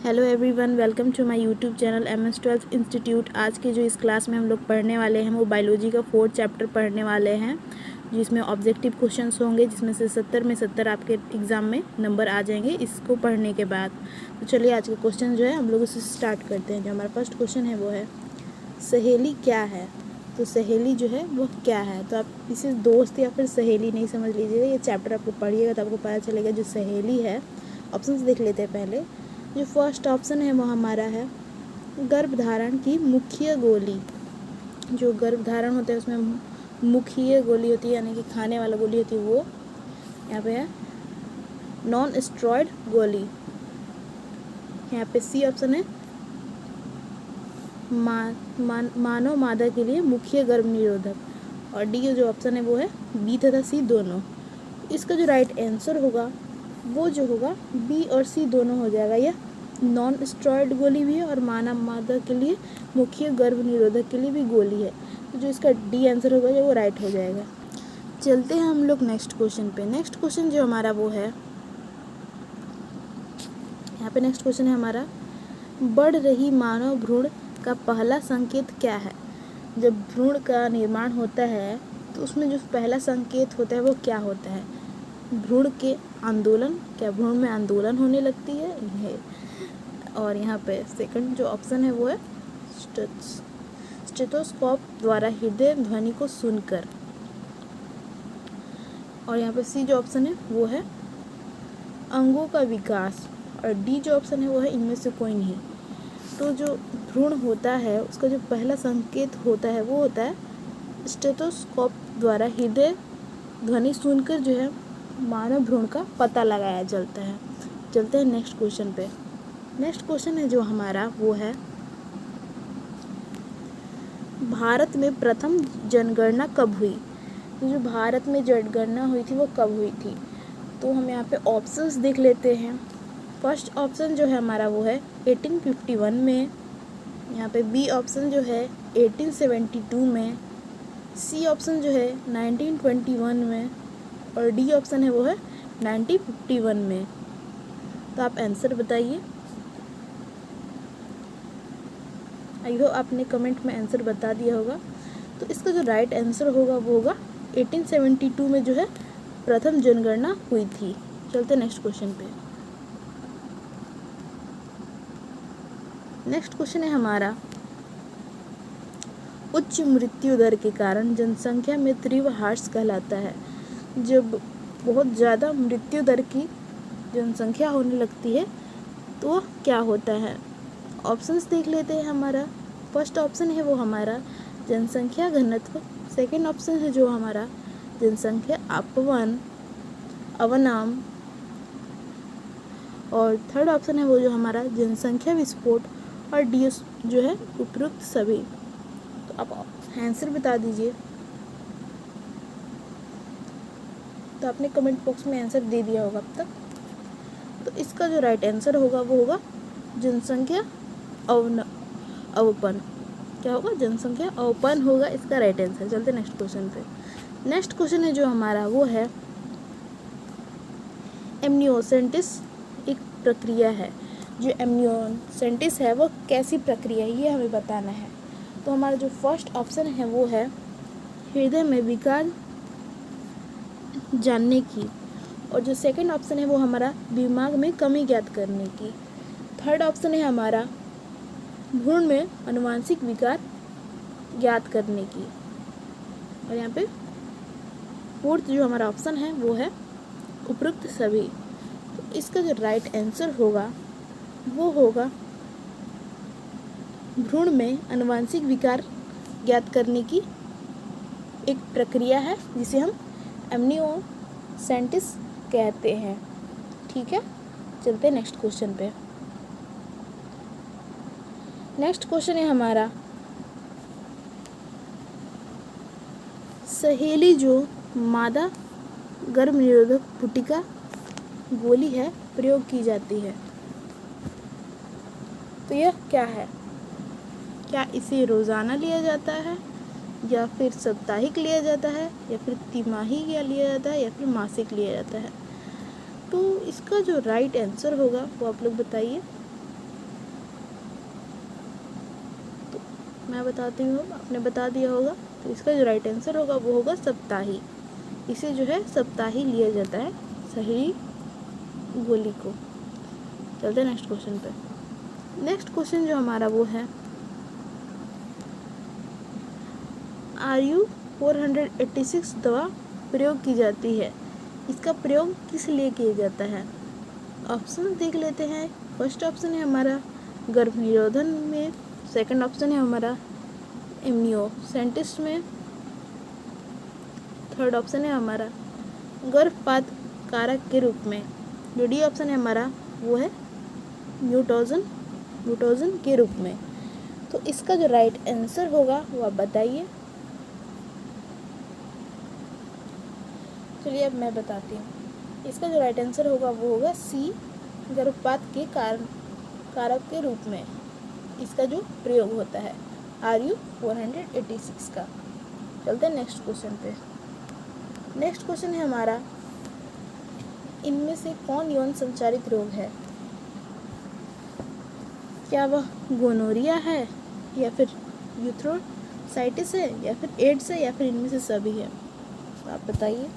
Hello everyone, welcome to my YouTube channel MS-12 institute. आज के जो इस क्लास में हम लोग पढ़ने वाले हैं वो बायोलॉजी का 4th चैप्टर पढ़ने वाले हैं, जिसमें ऑब्जेक्टिव क्वेश्चंस होंगे, जिसमें से 70 में 70 आपके एग्ज़ाम में नंबर आ जाएंगे इसको पढ़ने के बाद। तो चलिए आज का क्वेश्चन जो है हम लोग इसे स्टार्ट करते हैं। जो हमारा फर्स्ट क्वेश्चन है वो है सहेली क्या है। तो सहेली जो है वो क्या है, तो आप इसे दोस्त या फिर सहेली नहीं समझ लीजिएगा। ये चैप्टर आपको पढ़िएगा तो आपको पता चलेगा जो सहेली है। ऑप्शंस देख लेते हैं पहले। जो फर्स्ट ऑप्शन है वो हमारा है गर्भधारण की मुख्य गोली। जो गर्भधारण होता है उसमें मुख्य गोली होती है, यानी कि खाने वाला गोली होती है, वो यहाँ पे है नॉन स्टेरॉइड गोली। यहाँ पे सी ऑप्शन है मानव मादा के लिए मुख्य गर्भ निरोधक, और डी जो ऑप्शन है वो है बी तथा सी दोनों। इसका जो राइट आंसर होगा वो जो होगा बी और सी दोनों हो जाएगा। यह नॉन स्टेरॉइड गोली भी है और मानव मादा के लिए मुख्य गर्भ निरोधक के लिए भी गोली है। तो जो इसका डी आंसर होगा जो वो राइट हो जाएगा। चलते हैं हम लोग नेक्स्ट क्वेश्चन पे। नेक्स्ट क्वेश्चन जो हमारा वो है, यहाँ पे नेक्स्ट क्वेश्चन है हमारा बढ़ रही मानव भ्रूण का पहला संकेत क्या है। जब भ्रूण का निर्माण होता है तो उसमें जो पहला संकेत होता है वो क्या होता है। भ्रूण के आंदोलन, क्या भ्रूण में आंदोलन होने लगती है। और यहाँ पे सेकंड जो ऑप्शन है वो है स्टेथोस्कोप द्वारा हृदय ध्वनि को सुनकर। और यहाँ पे सी जो ऑप्शन है वो है अंगों का विकास, और डी जो ऑप्शन है वो है इनमें से कोई नहीं। तो जो भ्रूण होता है उसका जो पहला संकेत होता है वो होता है स्टेथोस्कोप द्वारा हृदय ध्वनि सुनकर जो है मानव भ्रूण का पता लगाया चलता है। चलते हैं नेक्स्ट क्वेश्चन पे। नेक्स्ट क्वेश्चन है जो हमारा वो है भारत में प्रथम जनगणना कब हुई। तो जो भारत में जनगणना हुई थी वो कब हुई थी, तो हम यहाँ पे ऑप्शंस देख लेते हैं। फर्स्ट ऑप्शन जो है हमारा वो है 1851 में। यहाँ पे बी ऑप्शन जो है 1872 में। सी ऑप्शन जो है 1921 में, और डी ऑप्शन है वो है 1951 में। तो आप आंसर बताइए। आई होप आपने कमेंट में आंसर बता दिया होगा। तो इसका जो राइट आंसर होगा वो होगा 1872 में जो है प्रथम जनगणना हुई थी। चलते नेक्स्ट क्वेश्चन पे। नेक्स्ट क्वेश्चन है हमारा उच्च मृत्यु दर के कारण जनसंख्या में तीव्र ह्रास कहलाता है। जब बहुत ज़्यादा मृत्यु दर की जनसंख्या होने लगती है तो क्या होता है। ऑप्शंस देख लेते हैं हमारा। फर्स्ट ऑप्शन है वो हमारा जनसंख्या घनत्व। सेकंड ऑप्शन है जो हमारा जनसंख्या अपवन अवनाम, और थर्ड ऑप्शन है वो जो हमारा जनसंख्या विस्फोट, और डी जो है उपरोक्त सभी। तो आप आंसर बता दीजिए। तो आपने कमेंट बॉक्स में आंसर दे दिया होगा अब तक। तो इसका जो राइट आंसर होगा वो होगा जनसंख्या अवपन। क्या होगा, जनसंख्या अवपन होगा इसका राइट आंसर। चलते नेक्स्ट क्वेश्चन पे। नेक्स्ट क्वेश्चन है जो हमारा वो है एमनियोसेंटिस एक प्रक्रिया है। जो एमनियोसेंटिस है वो कैसी प्रक्रिया है ये हमें बताना है। तो हमारा जो फर्स्ट ऑप्शन है वो है हृदय में विकार जानने की, और जो सेकंड ऑप्शन है वो हमारा दिमाग में कमी ज्ञात करने की। थर्ड ऑप्शन है हमारा भ्रूण में आनुवंशिक विकार ज्ञात करने की, और यहाँ पे फोर्थ जो हमारा ऑप्शन है वो है उपरोक्त सभी। तो इसका जो राइट आंसर होगा वो होगा भ्रूण में आनुवंशिक विकार ज्ञात करने की एक प्रक्रिया है जिसे हम एमनियोसेंटिस कहते हैं। ठीक है, चलते हैं नेक्स्ट क्वेश्चन पे। नेक्स्ट क्वेश्चन है हमारा सहेली जो मादा गर्भ निरोधक पुटिका गोली है प्रयोग की जाती है, तो यह क्या है। क्या इसे रोज़ाना लिया जाता है, या फिर साप्ताहिक लिया जाता है, या फिर तिमाही या लिया जाता है, या फिर मासिक लिया जाता है। तो इसका जो राइट आंसर होगा वो आप लोग बताइए। मैं बताती हूँ, आपने बता दिया होगा। तो इसका जो राइट आंसर होगा वो होगा सप्ताही। इसे जो है सप्ताही लिया जाता है शहरी गोली को। चलते हैं नेक्स्ट क्वेश्चन पे। नेक्स्ट क्वेश्चन जो हमारा वो है RU-486 दवा प्रयोग की जाती है, इसका प्रयोग किस लिए किया जाता है? ऑप्शन देख लेते हैं। फर्स्ट ऑप्शन है हमारा गर्भ निरोधन में, सेकंड ऑप्शन है हमारा इम्यूनोसेंटिस में, थर्ड ऑप्शन है हमारा गर्भपात कारक के रूप में, जो डी ऑप्शन है हमारा वो है म्यूटोजन के रूप में। तो इसका जो राइट आंसर होगा वो आप बताइए। चलिए अब मैं बताती हूँ। इसका जो राइट आंसर होगा वो होगा सी, गर्भपात के कारक के रूप में इसका जो प्रयोग होता है RU-486 का। चलते हैं नेक्स्ट क्वेश्चन पे। नेक्स्ट क्वेश्चन है हमारा इनमें से कौन यौन संचारित रोग है? क्या वह गोनोरिया है, या फिर यूथ्रोसाइटिस है, या फिर एड्स है, या फिर इनमें से सभी है? तो आप बताइए।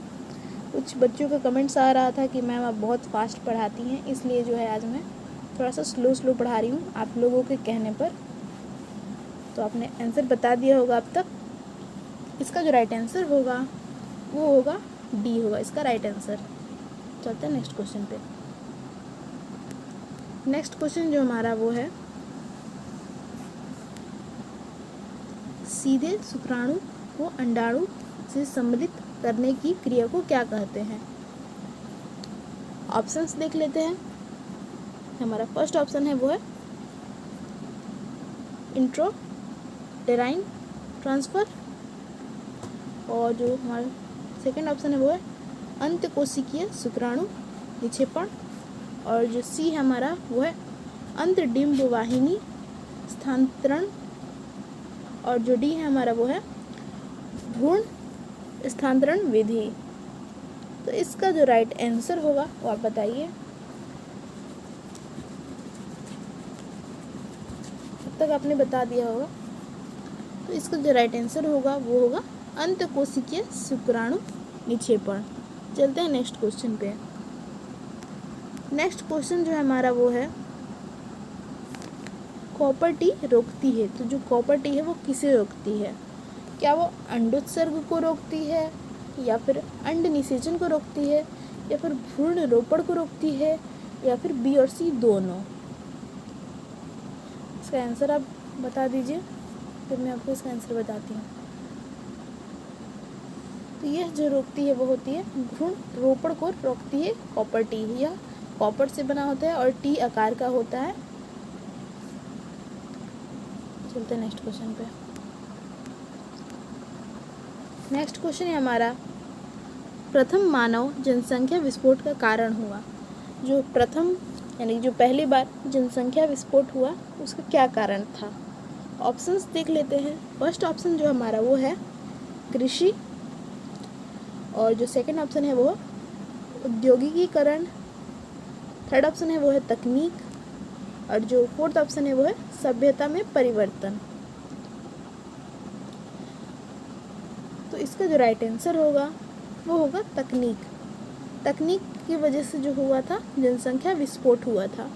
कुछ बच्चों का कमेंट्स आ रहा था कि मैम आप बहुत फास्ट पढ़ाती हैं, इसलिए जो है आज मैं थोड़ा सा स्लो पढ़ा रही हूँ आप लोगों के कहने पर। तो आपने आंसर बता दिया होगा अब तक। इसका जो राइट आंसर होगा वो होगा डी होगा इसका राइट आंसर। चलते हैं नेक्स्ट क्वेश्चन पे। नेक्स्ट क्वेश्चन जो हमारा वो है सीधे शुक्राणु को अंडाणु से सम्मिलित करने की क्रिया को क्या कहते हैं? ऑप्शंस देख लेते हैं। हमारा फर्स्ट ऑप्शन है वो है इंट्रोटेराइन ट्रांसफर, और जो हमारा सेकंड ऑप्शन है वो है अंतकोशिकीय शुक्राणु निक्षेपण, और जो सी है हमारा वो है अंतडिंब वाहिनी स्थानांतरण, और जो डी है हमारा वो है भ्रूण स्थानांतरण विधि। तो इसका जो राइट आंसर होगा वो आप बताइए। अब तक आपने बता दिया होगा। तो इसका जो राइट आंसर होगा वो होगा अंतकोशिकीय शुक्राणु निक्षेपण। चलते हैं नेक्स्ट क्वेश्चन पे। नेक्स्ट क्वेश्चन जो है हमारा वो है कॉपर टी रोकती है। तो जो कॉपर टी है वो किसे रोकती है? क्या वो अंडोत्सर्ग को रोकती है, या फिर अंड निषेचन को रोकती है, या फिर भ्रूण रोपण को रोकती है, या फिर बी और सी दोनों? इसका आंसर आप बता दीजिए, फिर मैं आपको इसका आंसर बताती हूँ। तो यह जो रोकती है वो होती है भ्रूण रोपण को रोकती है कॉपर टी। यह कॉपर से बना होता है और टी आकार का होता है। चलते हैं नेक्स्ट क्वेश्चन पे। नेक्स्ट क्वेश्चन है हमारा प्रथम मानव जनसंख्या विस्फोट का कारण हुआ। जो प्रथम यानी जो पहली बार जनसंख्या विस्फोट हुआ उसका क्या कारण था? ऑप्शंस देख लेते हैं। फर्स्ट ऑप्शन जो हमारा वो है कृषि, और जो सेकंड ऑप्शन है वो औद्योगिकीकरण, थर्ड ऑप्शन है वो है तकनीक, और जो फोर्थ ऑप्शन है वो है सभ्यता में परिवर्तन। तो इसका जो राइट आंसर होगा वो होगा तकनीक। तकनीक की वजह से जो हुआ था जनसंख्या विस्फोट हुआ था।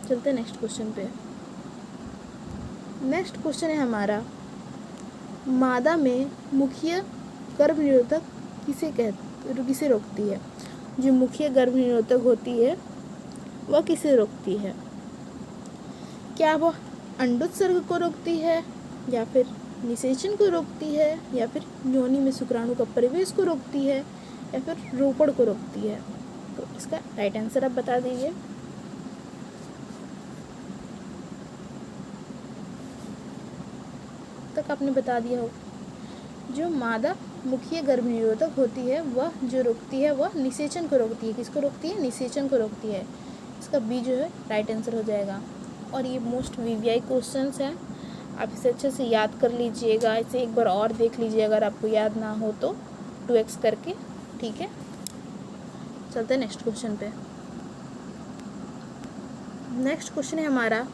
चलते हैं नेक्स्ट क्वेश्चन पे। नेक्स्ट क्वेश्चन है हमारा मादा में मुख्य गर्भ निरोधक किसे रोकती है? जो मुख्य गर्भ निरोधक होती है वह किसे रोकती है? क्या वह अंडोत्सर्ग को रोकती है, या फिर निषेचन को रोकती है, या फिर योनि में शुक्राणु का प्रवेश को रोकती है, या फिर रोपण को रोकती है? तो इसका राइट आंसर आप बता दीजिए। तक आपने बता दिया हो। जो मादा मुख्य गर्भ निरोधक होती है वह जो रोकती है वह निषेचन को रोकती है। किसको रोकती है? निषेचन को रोकती है। इसका बी जो है राइट आंसर हो जाएगा। और ये मोस्ट वीवीआई क्वेश्चंस हैं, आप इसे अच्छे से याद कर लीजिएगा। इसे एक बार और देख लीजिए अगर आपको याद ना हो तो 2x करके, ठीक है। चलते हैं नेक्स्ट क्वेश्चन पे। नेक्स्ट क्वेश्चन है हमारा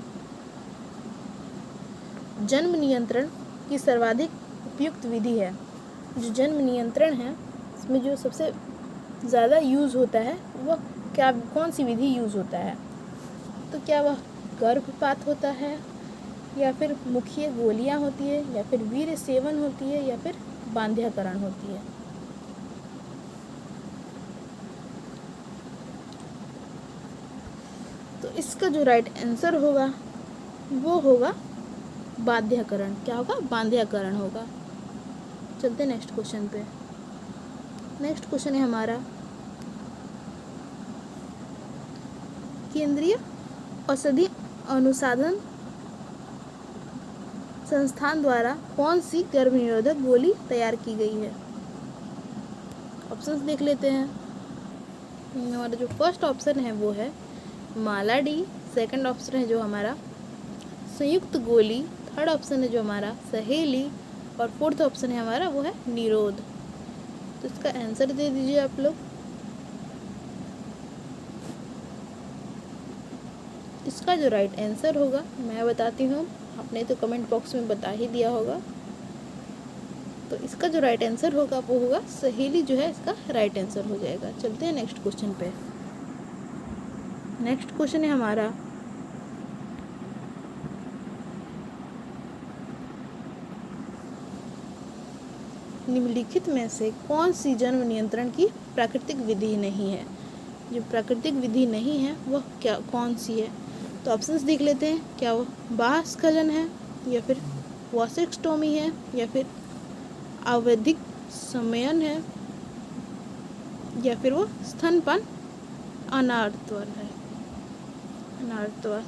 जन्म नियंत्रण की सर्वाधिक उपयुक्त विधि है? जो जन्म नियंत्रण है इसमें जो सबसे ज़्यादा यूज़ होता है वह क्या, कौन सी विधि यूज़ होता है? तो क्या वह गर्भपात होता है, या फिर मुखीय गोलियां होती है, या फिर वीर्य सेवन होती है, या फिर बांध्यकरण होती है? तो इसका जो राइट आंसर होगा वो होगा बांध्यकरण। क्या होगा? बांध्यकरण होगा। चलते नेक्स्ट क्वेश्चन पे। नेक्स्ट क्वेश्चन है हमारा, केंद्रीय औषधि अनुसंधान संस्थान द्वारा कौन सी गर्भ निरोधक गोली तैयार की गई है? ऑप्शंस देख लेते हैं। हमारा जो फर्स्ट ऑप्शन है वो है मालाडी, सेकंड ऑप्शन है जो हमारा संयुक्त गोली, थर्ड ऑप्शन है जो हमारा सहेली, और फोर्थ ऑप्शन है हमारा वो है निरोध। तो इसका आंसर दे दीजिए आप लोग। इसका जो राइट आंसर होगा मैं बताती हूँ, आपने तो कमेंट बॉक्स में बता ही दिया होगा। तो इसका जो राइट आंसर होगा वो होगा सहेली, जो है इसका राइट आंसर हो जाएगा। चलते हैं नेक्स्ट क्वेश्चन पे। नेक्स्ट क्वेश्चन है हमारा, निम्नलिखित में से कौन सी जन्म नियंत्रण की प्राकृतिक विधि नहीं है? जो प्राकृतिक विधि नहीं है वह क्या, कौन सी है? तो ऑप्शंस देख लेते हैं। क्या वो बाह्यस्खलन है, या फिर वॉसेक्टोमी है, या फिर आवधिक समयन है, या फिर वो स्तनपान अनार्तवर है, अनार्तवर।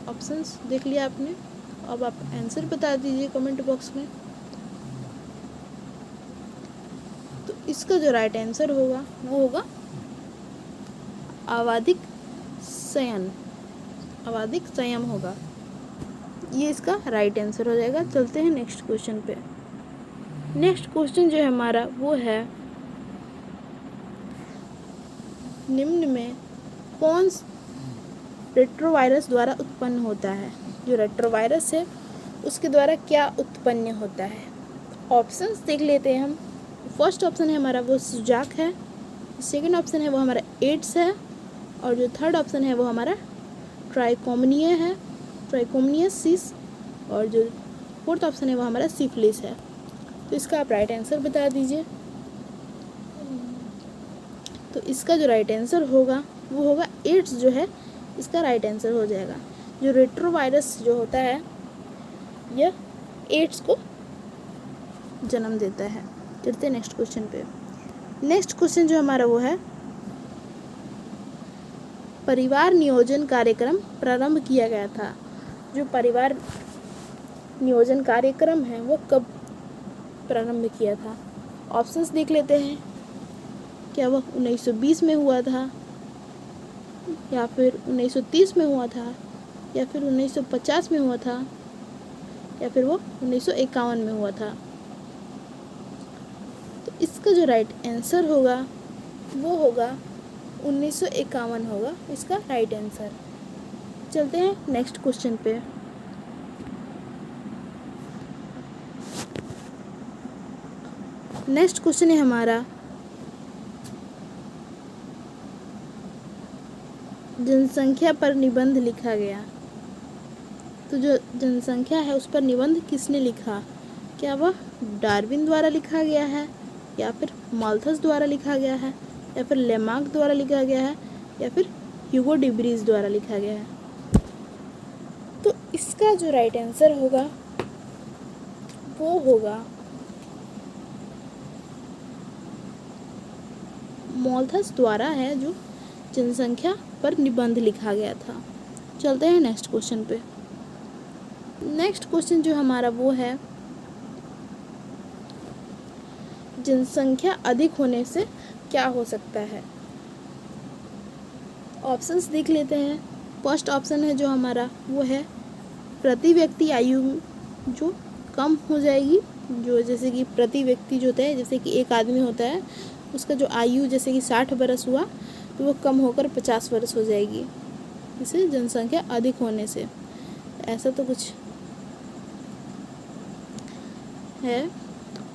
ऑप्शंस देख लिया आपने, अब आप आंसर बता दीजिए कमेंट बॉक्स में। तो इसका जो राइट आंसर होगा वो होगा आवधिक संयम, आवधिक संयम होगा, ये इसका राइट आंसर हो जाएगा। चलते हैं नेक्स्ट क्वेश्चन पे। नेक्स्ट क्वेश्चन जो है हमारा वो है, निम्न में कौन रेट्रोवायरस द्वारा उत्पन्न होता है? जो रेट्रोवायरस है उसके द्वारा क्या उत्पन्न होता है? ऑप्शंस देख लेते हैं हम। फर्स्ट ऑप्शन है हमारा वो सुजाक है, सेकंड ऑप्शन है वो हमारा एड्स है, और जो थर्ड ऑप्शन है वो हमारा ट्राइकोमनिया है, ट्राइकोमनियासिस, और जो फोर्थ ऑप्शन है वो हमारा सिफिलिस है। तो इसका आप राइट आंसर बता दीजिए। तो इसका जो राइट आंसर होगा वो होगा एड्स, जो है इसका राइट आंसर हो जाएगा। जो रेट्रोवायरस जो होता है यह एड्स को जन्म देता है। चलते हैं नेक्स्ट क्वेश्चन पे। नेक्स्ट क्वेश्चन जो हमारा वो है, परिवार नियोजन कार्यक्रम प्रारंभ किया गया था। जो परिवार नियोजन कार्यक्रम है वो कब प्रारंभ किया था? ऑप्शंस देख लेते हैं। क्या वह 1920 में हुआ था, या फिर 1930 में हुआ था, या फिर 1950 में हुआ था, या फिर वो 1951 में हुआ था? तो इसका जो राइट आंसर होगा वो होगा 1951 होगा इसका राइट आंसर। चलते हैं नेक्स्ट क्वेश्चन पे। नेक्स्ट क्वेश्चन है हमारा, जनसंख्या पर निबंध लिखा गया। तो जो जनसंख्या है उस पर निबंध किसने लिखा? क्या वह डार्विन द्वारा लिखा गया है, या फिर माल्थस द्वारा लिखा गया है, या फिर लेमार्क द्वारा लिखा गया है, या फिर ह्यूगो डिब्रीज द्वारा लिखा गया है? तो इसका जो राइट आंसर होगा वो होगा माल्थस द्वारा है, जो जनसंख्या पर निबंध लिखा गया था। चलते हैं नेक्स्ट क्वेश्चन पे। नेक्स्ट क्वेश्चन जो हमारा वो है, जनसंख्या अधिक होने से क्या हो सकता है? ऑप्शंस देख लेते हैं। फर्स्ट ऑप्शन है जो हमारा वो है प्रति व्यक्ति आयु जो कम हो जाएगी। जो जैसे कि प्रति व्यक्ति जो होता है, जैसे कि एक आदमी होता है उसका जो आयु जैसे कि 60 वर्ष हुआ तो वो कम होकर 50 वर्ष हो जाएगी। इसे जनसंख्या अधिक होने से, ऐसा तो कुछ है।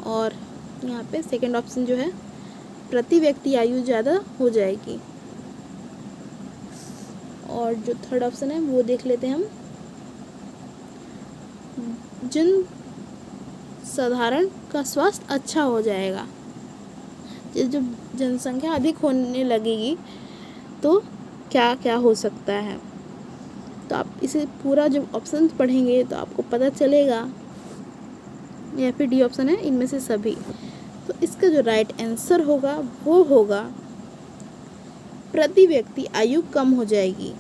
और यहाँ पे सेकंड ऑप्शन जो है, प्रति व्यक्ति आयु ज़्यादा हो जाएगी। और जो थर्ड ऑप्शन है वो देख लेते हैं हम, जन साधारण का स्वास्थ्य अच्छा हो जाएगा। जब जनसंख्या अधिक होने लगेगी तो क्या क्या हो सकता है, तो आप इसे पूरा जब ऑप्शन पढ़ेंगे तो आपको पता चलेगा। या फिर डी ऑप्शन है, इनमें से सभी। तो इसका जो राइट आंसर होगा वो होगा प्रति व्यक्ति आयु कम हो जाएगी।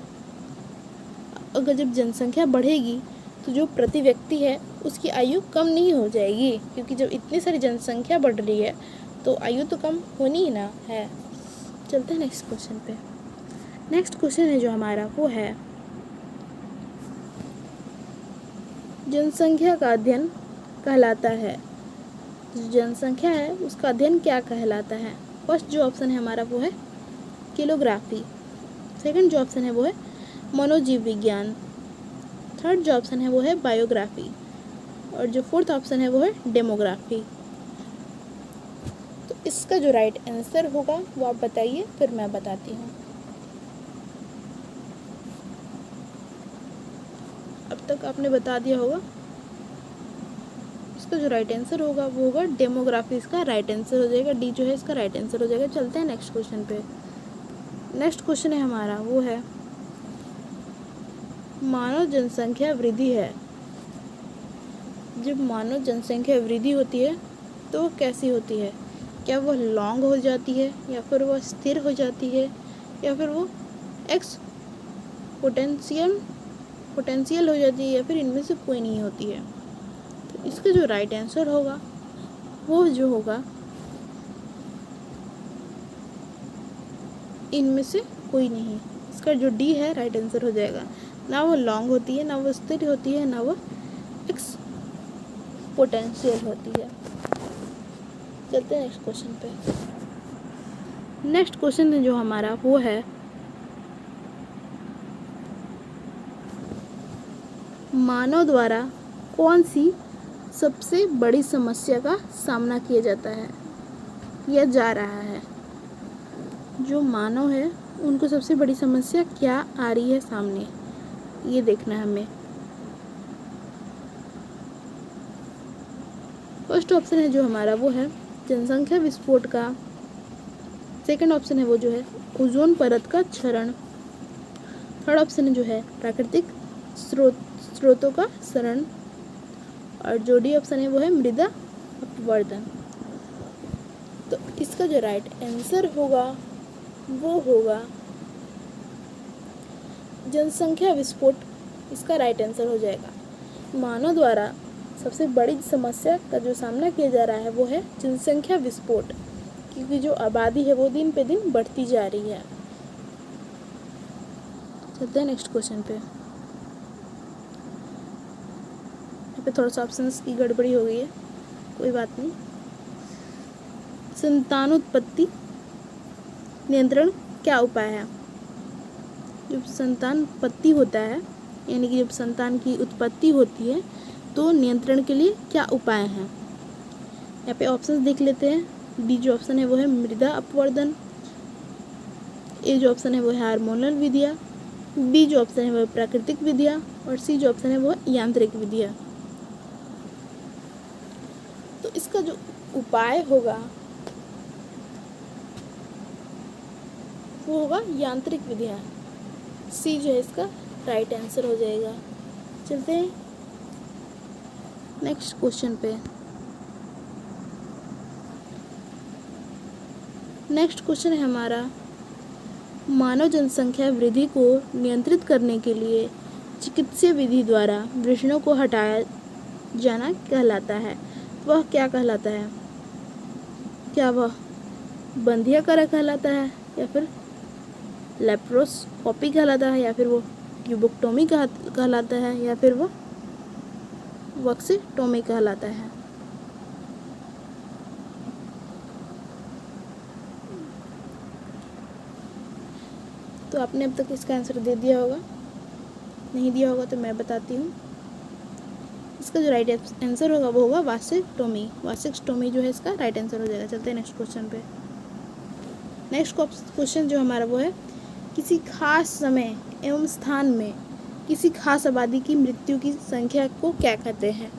अगर जब जनसंख्या बढ़ेगी तो जो प्रति व्यक्ति है उसकी आयु कम नहीं हो जाएगी, क्योंकि जब इतनी सारी जनसंख्या बढ़ रही है तो आयु तो कम होनी ही ना है। चलते हैं नेक्स्ट क्वेश्चन पे। नेक्स्ट क्वेश्चन है जो हमारा वो है, जनसंख्या का अध्ययन कहलाता है, जो जनसंख्या है उसका अध्ययन क्या कहलाता है। फर्स्ट जो ऑप्शन है हमारा वो है किलोग्राफी, सेकंड जो ऑप्शन है वो है मनोजीव विज्ञान, थर्ड जो ऑप्शन है वो है बायोग्राफी, और जो फोर्थ ऑप्शन है वो है डेमोग्राफी। तो इसका जो राइट आंसर होगा वो आप बताइए, फिर मैं बताती हूँ। अब तक आपने बता दिया होगा। इसका जो राइट आंसर होगा वो होगा डेमोग्राफी, इसका राइट आंसर हो जाएगा। डी जो है इसका राइट आंसर हो जाएगा। चलते हैं नेक्स्ट क्वेश्चन पे। नेक्स्ट क्वेश्चन है हमारा वो है, मानव जनसंख्या वृद्धि है। जब मानव जनसंख्या वृद्धि होती है तो वो कैसी होती है, क्या वह लॉन्ग हो जाती है, या फिर वह स्थिर हो जाती है, या फिर वो पोटेंशियल हो जाती है, या फिर इनमें से कोई नहीं होती है। तो इसका जो राइट आंसर होगा वो जो होगा इनमें से कोई नहीं। इसका जो डी है राइट आंसर हो जाएगा। ना वो लॉन्ग होती है, ना वो स्थिर होती है, ना वो पोटेंशियल होती है। चलते हैं नेक्स्ट क्वेश्चन पे। नेक्स्ट क्वेश्चन है जो हमारा वो है, मानव द्वारा कौन सी सबसे बड़ी समस्या का सामना किया जाता है या जा रहा है। जो मानव है उनको सबसे बड़ी समस्या क्या आ रही है सामने, ये देखना है हमें। फर्स्ट ऑप्शन है जो हमारा वो है जनसंख्या विस्फोट का, सेकंड ऑप्शन है वो जो है ओजोन परत का क्षरण, थर्ड ऑप्शन है जो है प्राकृतिक स्रोतों का क्षरण, और जो डी ऑप्शन है वो है मृदा अपवर्तन। तो इसका जो राइट आंसर होगा वो होगा जनसंख्या विस्फोट, इसका राइट आंसर हो जाएगा। मानव द्वारा सबसे बड़ी समस्या का जो सामना किया जा रहा है वो है जनसंख्या विस्फोट, क्योंकि जो आबादी है वो दिन पे दिन बढ़ती जा रही है। चलते हैं नेक्स्ट क्वेश्चन पे। यहाँ पे थोड़ा सा ऑप्शंस की गड़बड़ी हो गई है, कोई बात नहीं। संतानोत्पत्ति नियंत्रण क्या उपाय है। जब संतानोत्पत्ति होता है, यानी कि जब संतान की उत्पत्ति होती है तो नियंत्रण के लिए क्या उपाय हैं। यहाँ पे ऑप्शंस देख लेते हैं। डी जो ऑप्शन है वो है मृदा अपवर्धन, ए जो ऑप्शन है वो है हार्मोनल विधियाँ, बी जो ऑप्शन है वो है प्राकृतिक विधियाँ, और सी जो ऑप्शन है वो है यांत्रिक विधियाँ। तो इसका जो उपाय होगा वो होगा यांत्रिक विधियाँ। सी जो है इसका राइट आंसर हो जाएगा। चलते हैं नेक्स्ट क्वेश्चन पे। नेक्स्ट क्वेश्चन है हमारा, मानव जनसंख्या वृद्धि को नियंत्रित करने के लिए चिकित्सीय विधि द्वारा वृषणों को हटाया जाना कहलाता है। वह क्या कहलाता है। क्या वह बंधियाकरण कहलाता है, या फिर लेप्रोस्कोपी कहलाता है, या फिर वो ट्यूबोक्टोमी कहलाता है, या फिर वो वक्सेक्टोमी कहलाता है। तो तो आपने अब तक इसका आंसर दे दिया होगा, नहीं दिया होगा तो मैं बताती हूँ। इसका जो राइट आंसर होगा वो होगा वासेक्टोमी। वासेक्टोमी जो है इसका राइट आंसर हो जाएगा। चलते हैं नेक्स्ट क्वेश्चन पे। नेक्स्ट क्वेश्चन जो हमारा वो है, किसी खास समय एवं स्थान में किसी खास आबादी की मृत्यु की संख्या को क्या कहते हैं,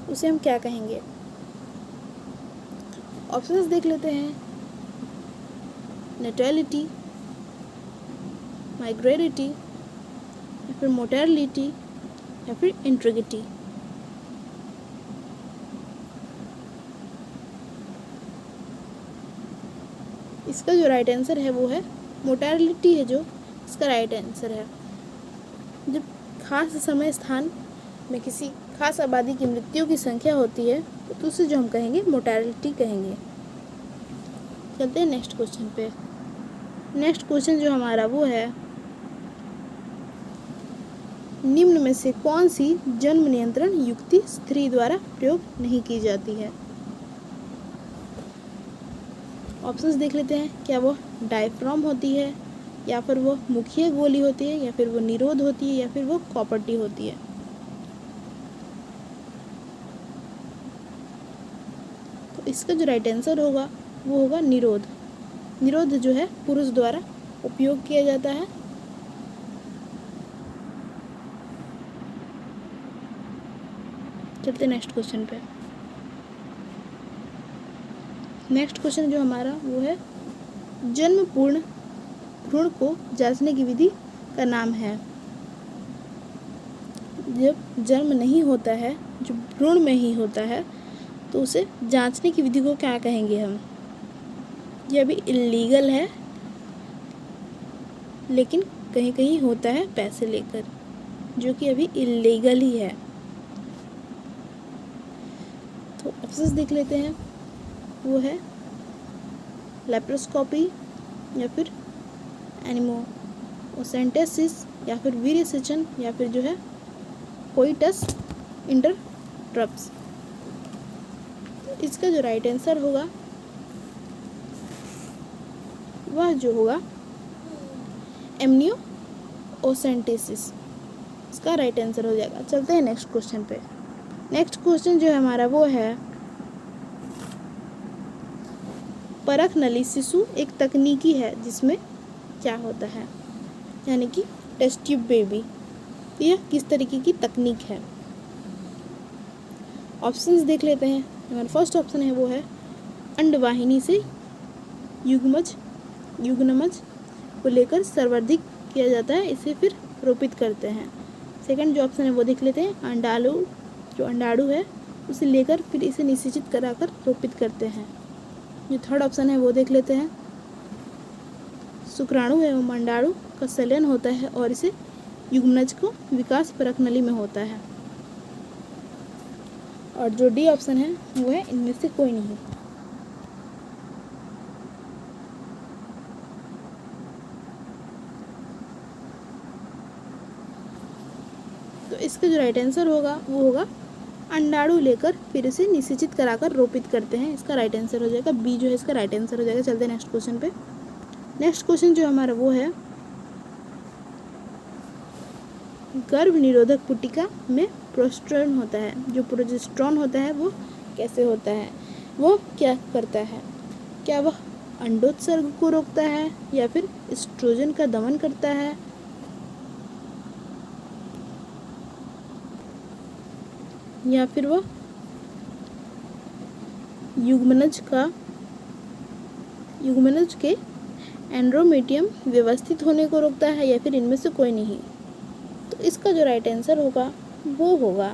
उसे हम क्या कहेंगे? ऑप्शंस देख लेते हैं। नेटेलिटी, माइग्रेरिटी, या फिर मोर्टेलिटी, या फिर इंट्रिगिटी। इसका जो राइट आंसर है वो है मोर्टेलिटी है, जो इसका राइट आंसर है। जब खास समय स्थान में किसी खास आबादी की मृत्यु की संख्या होती है तो उसे जो हम कहेंगे मोर्टेलिटी कहेंगे। चलते हैं नेक्स्ट क्वेश्चन पे। नेक्स्ट क्वेश्चन जो हमारा वो है, निम्न में से कौन सी जन्म नियंत्रण युक्ति स्त्री द्वारा प्रयोग नहीं की जाती है? ऑप्शंस देख लेते हैं। क्या वो डायफ्राम होती है, या फिर वो मुखीय गोली होती है, या फिर वो निरोध होती है, या फिर वो कॉपर्टी होती है? तो इसका जो राइट आंसर होगा वो होगा निरोध। निरोध जो है पुरुष द्वारा उपयोग किया जाता है। चलते नेक्स्ट क्वेश्चन पे। नेक्स्ट क्वेश्चन जो हमारा वो है, जन्म पूर्ण भ्रूण को जांचने की विधि का नाम है। जब जन्म नहीं होता है, जो भ्रूण में ही होता है, तो उसे जांचने की विधि को क्या कहेंगे हम? ये अभी इलीगल है, लेकिन कहीं कहीं होता है पैसे लेकर, जो कि अभी इलीगल ही है। तो ऑप्शंस देख लेते हैं। वो है लेप्रोस्कोपी, या फिर एनिमोसेंटेसिस, या फिर वीर्यसेचन, या फिर जो है कोइटस इंटररप्ट्स। इसका जो राइट आंसर होगा वह जो होगा एमनियोसेंटेसिस, इसका राइट आंसर हो जाएगा। चलते हैं नेक्स्ट क्वेश्चन पे। नेक्स्ट क्वेश्चन जो है हमारा वो है, परख नली शिशु एक तकनीकी है जिसमें क्या होता है, यानी कि टेस्ट ट्यूब बेबी। यह किस तरीके की तकनीक है? ऑप्शंस देख लेते हैं। हमारा फर्स्ट ऑप्शन है वो है अंडवाहिनी से युग्मज को लेकर संवर्धित किया जाता है, इसे फिर रोपित करते हैं। सेकंड जो ऑप्शन है वो देख लेते हैं, अंडाणु है उसे लेकर फिर इसे निषेचित कराकर रोपित करते हैं। जो थर्ड ऑप्शन है वो देख लेते हैं, शुक्राणु एवं अंडाणु का संलयन होता है और इसे युग्मज को विकास परख नली में होता है। और जो डी ऑप्शन है वो है इनमें से कोई नहीं। तो इसका जो राइट आंसर होगा वो होगा अंडाणु लेकर फिर इसे निषेचित कराकर रोपित करते हैं। इसका राइट आंसर हो जाएगा बी, जो है इसका राइट आंसर हो जाएगा। चलते हैं नेक्स्ट क्वेश्चन पे। नेक्स्ट क्वेश्चन जो हमारा वो है, गर्भ निरोधक पुटिका में प्रोस्ट्रेन होता है, जो प्रोजेस्टेरॉन होता है वो कैसे होता है, वो क्या करता है? क्या वह अंडोत्सर्ग को रोकता है, या फिर एस्ट्रोजन का दमन करता है, या फिर वह युग्मनज के एंड्रोमेटियम व्यवस्थित होने को रोकता है, या फिर इनमें से कोई नहीं? तो इसका जो राइट आंसर होगा वो होगा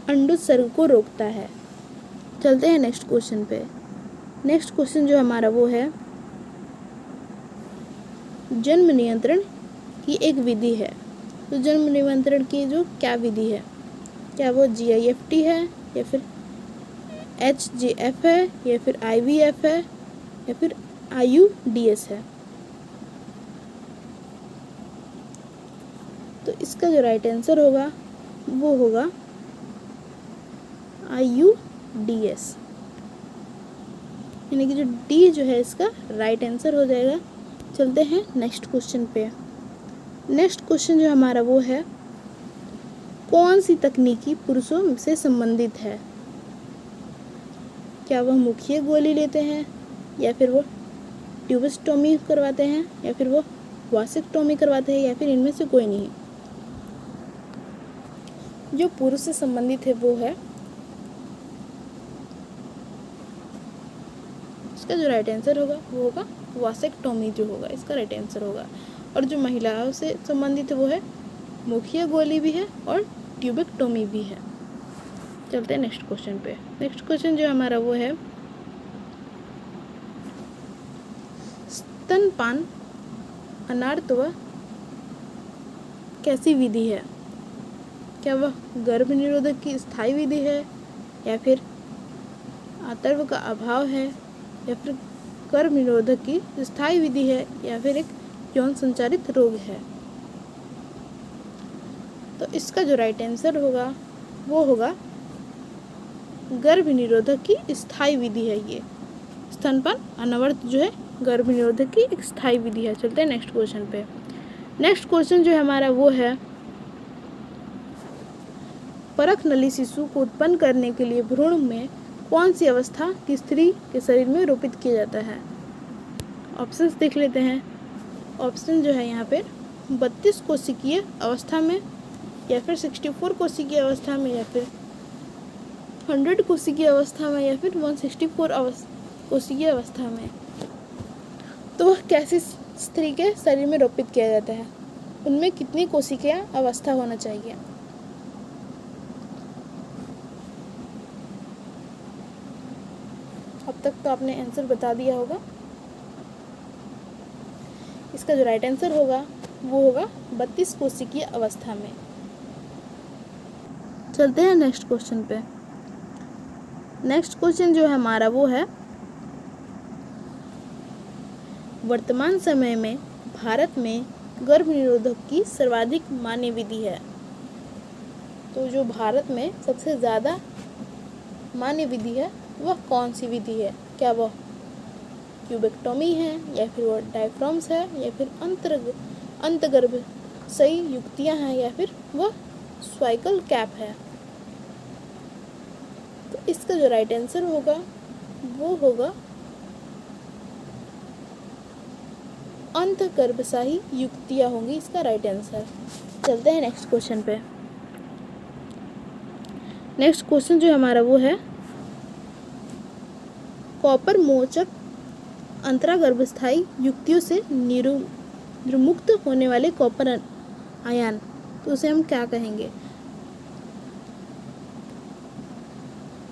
अंडोत्सर्ग को रोकता है। चलते हैं नेक्स्ट क्वेश्चन पे। नेक्स्ट क्वेश्चन जो हमारा वो है, जन्म नियंत्रण की एक विधि है। तो जन्म नियंत्रण की जो क्या विधि है, क्या वो GIFT है, या फिर HGF है, या फिर IVF है, या फिर IUDS है? तो इसका जो राइट आंसर होगा वो होगा IUDS। यानी कि जो डी जो है इसका राइट आंसर हो जाएगा। चलते हैं नेक्स्ट क्वेश्चन पे। नेक्स्ट क्वेश्चन जो हमारा वो है, कौन सी तकनीकी पुरुषों से संबंधित है? क्या वह मुखीय गोली लेते हैं, या फिर वो ट्यूबेक्टोमी करवाते हैं, या फिर वो वासेक्टोमी करवाते हैं, या फिर इनमें से कोई नहीं? जो पुरुष से संबंधित है वो है, इसका जो राइट आंसर होगा वो होगा वासेक्टोमी जो होगा इसका राइट आंसर होगा। और जो महिलाओं से संबंधित है वो है मुखीय गोली भी है और ट्यूबेक्टोमी भी है। चलते हैं नेक्स्ट क्वेश्चन पे। नेक्स्ट क्वेश्चन जो हमारा वो है, स्तनपान अनार्तव कैसी विधि है? क्या वह गर्भ निरोधक की स्थायी विधि है, या फिर आतर्व का अभाव है, या फिर गर्भ निरोधक की स्थायी विधि है, या फिर एक यौन संचारित रोग है? तो इसका जो राइट आंसर होगा वो होगा गर्भ निरोधक की स्थायी विधि है। ये स्तनपान अनावर्त जो है गर्भ निरोधक की एक स्थायी विधि है। चलते हैं नेक्स्ट क्वेश्चन पे। नेक्स्ट क्वेश्चन जो है हमारा वो है, परख नली शिशु को उत्पन्न करने के लिए भ्रूण में कौन सी अवस्था की स्त्री के शरीर में रोपित किया जाता है? ऑप्शंस देख लेते हैं। ऑप्शन जो है यहाँ पे 32 कोशिकीय अवस्था में, या फिर 64 कोशिकीय अवस्था में, या फिर 100 कोशिकीय अवस्था में, या फिर 164 कोशिकीय अवस्था में। तो वह कैसी स्त्री के शरीर में रोपित किया जाता है, उनमें कितनी कोशिकीय अवस्था होना चाहिए? अब तक तो आपने आंसर बता दिया होगा। इसका जो राइट आंसर होगा वो होगा 32 कोशिकीय अवस्था में। चलते हैं नेक्स्ट क्वेश्चन पे। नेक्स्ट क्वेश्चन जो है हमारा वो है, वर्तमान समय में भारत में गर्भ निरोधक की सर्वाधिक मान्य विधि है। तो जो भारत में सबसे ज़्यादा मान्य विधि है वह कौन सी विधि है? क्या वह ट्यूबेक्टोमी है, या फिर वह डायफ्राम्स है, या फिर अंतर्गर्भ सही युक्तियाँ हैं, या फिर वह स्वाइकल कैप है? तो इसका जो राइट आंसर होगा वो होगा अंतर्गर्भाशयी युक्तियाँ होंगी इसका राइट आंसर। चलते हैं नेक्स्ट क्वेश्चन पे। नेक्स्ट क्वेश्चन जो हमारा वो है, कॉपर मोचक अंतरागर्भस्थायी युक्तियों से निर्मुक्त होने वाले कॉपर आयन, तो उसे हम क्या कहेंगे?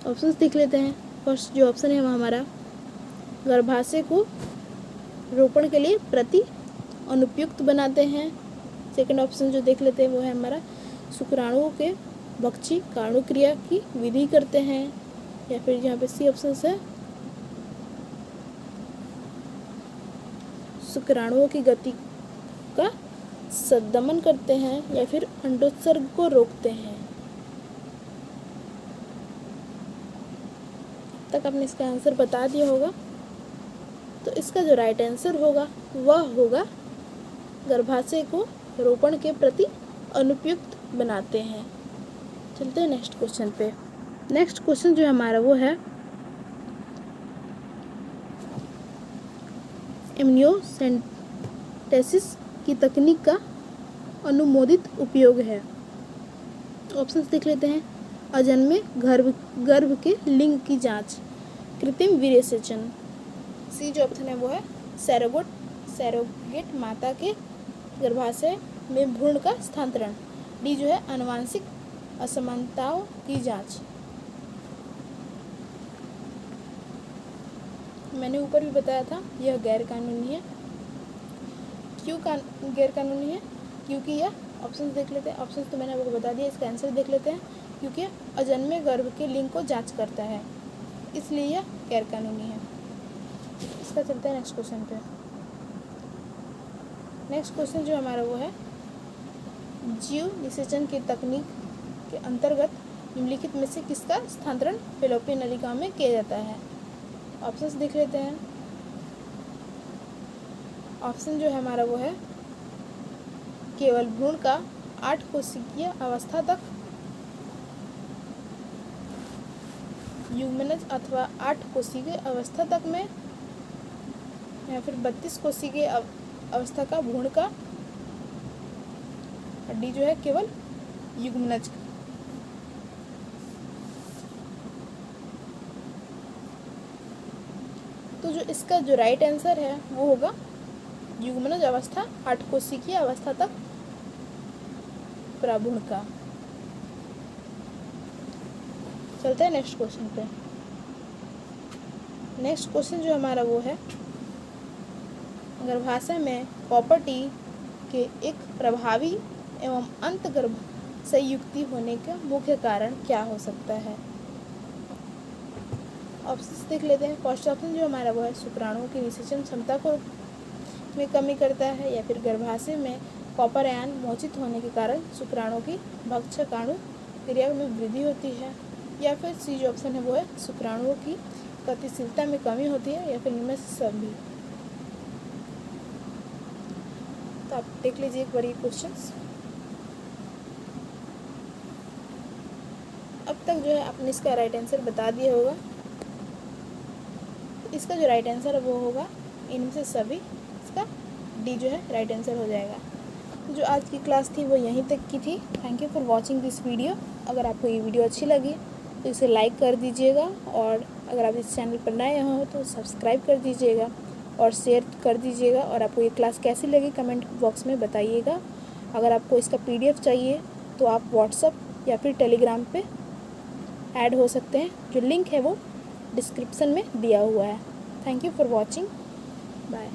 ऑप्शंस देख लेते हैं। फर्स्ट जो ऑप्शन है वो हमारा गर्भाशय को रोपण के लिए प्रति अनुपयुक्त बनाते हैं। सेकंड ऑप्शन जो देख लेते हैं वो है हमारा शुक्राणुओं के भक्षी काणु क्रिया की विधि करते हैं। या फिर यहाँ पे सी ऑप्शन है शुक्राणुओं की गति का सदमन करते हैं, या फिर अंडोत्सर्ग को रोकते हैं। तक आपने इसका आंसर बता दिया होगा। तो इसका जो राइट आंसर होगा वह होगा गर्भाशय को रोपण के प्रति अनुपयुक्त बनाते हैं। चलते हैं नेक्स्ट क्वेश्चन पे। नेक्स्ट क्वेश्चन जो हमारा वो है, एमनियोसेंटेसिस की तकनीक का अनुमोदित उपयोग है। ऑप्शंस देख लेते हैं। अजन्मे गर्भ के लिंग की जांच, कृत्रिम वीर्यसेचन। सी जो ऑप्शन है वो है सैरोगेट माता के गर्भाशय में भ्रूण का स्थानांतरण। डी जो है आनुवंशिक असमानताओं की जांच। मैंने ऊपर भी बताया था यह गैर कानूनी है। क्यों गैर कानूनी है? क्योंकि यह ऑप्शंस देख लेते हैं। ऑप्शंस तो मैंने आपको बता दिया, इसका आंसर देख लेते हैं। क्योंकि अजन्मे गर्भ के लिंग को जांच करता है, इसलिए यह गैर कानूनी है। इसका चलता है नेक्स्ट क्वेश्चन पे। नेक्स्ट क्वेश्चन जो हमारा वो है, जीव निषेचन की तकनीक के अंतर्गत निम्नलिखित में से किसका स्थानांतरण फैलोपियन नलिका में किया जाता है? ऑप्शंस देख लेते हैं। ऑप्शन जो है हमारा वो है केवल भ्रूण का 8 कोशिकीय अवस्था तक युग्मनज अथवा 8 कोशिकीय अवस्था तक में, या फिर 32 कोशिकीय अवस्था का भ्रूण का, डी जो है केवल युग्मनज। तो जो इसका जो राइट आंसर है वो होगा युग्मनज अवस्था 8 कोशिकीय अवस्था तक प्रभ्रूण का। चलते हैं नेक्स्ट क्वेश्चन पे। नेक्स्ट क्वेश्चन जो हमारा वो है गर्भाशय में प्रॉपर्टी के एक प्रभावी एवं अंतगर्भ संयुक्ति होने का मुख्य कारण क्या हो सकता है। ऑप्शंस देख लेते हैं। फर्स्ट ऑप्शन जो हमारा वो है शुक्राणुओं की निषेचन क्षमता को में कमी करता है, या फिर गर्भाशय में कॉपर आयन मोचित होने के कारण शुक्राणुओं की भक्षकाणु क्रिया में वृद्धि होती है, या फिर सी जो ऑप्शन है वो है शुक्राणुओं की गतिशीलता में कमी होती है, या फिर इनमें से सभी। तो आप देख लीजिए एक बार ये क्वेश्चंस। अब तक जो है आपने इसका राइट आंसर बता दिया होगा। तो इसका जो राइट आंसर है वो होगा इनमें से सभी, इसका डी जो है राइट आंसर हो जाएगा। तो जो आज की क्लास थी वो यहीं तक की थी। Thank you for watching this video. अगर आपको ये वीडियो अच्छी लगी तो इसे लाइक कर दीजिएगा, और अगर आप इस चैनल पर नए हो तो सब्सक्राइब कर दीजिएगा और शेयर कर दीजिएगा। और आपको ये क्लास कैसी लगी कमेंट बॉक्स में बताइएगा। अगर आपको इसका PDF चाहिए तो आप व्हाट्सएप या फिर टेलीग्राम पे ऐड हो सकते हैं, जो लिंक है वो डिस्क्रिप्शन में दिया हुआ है। Thank you for watching, bye.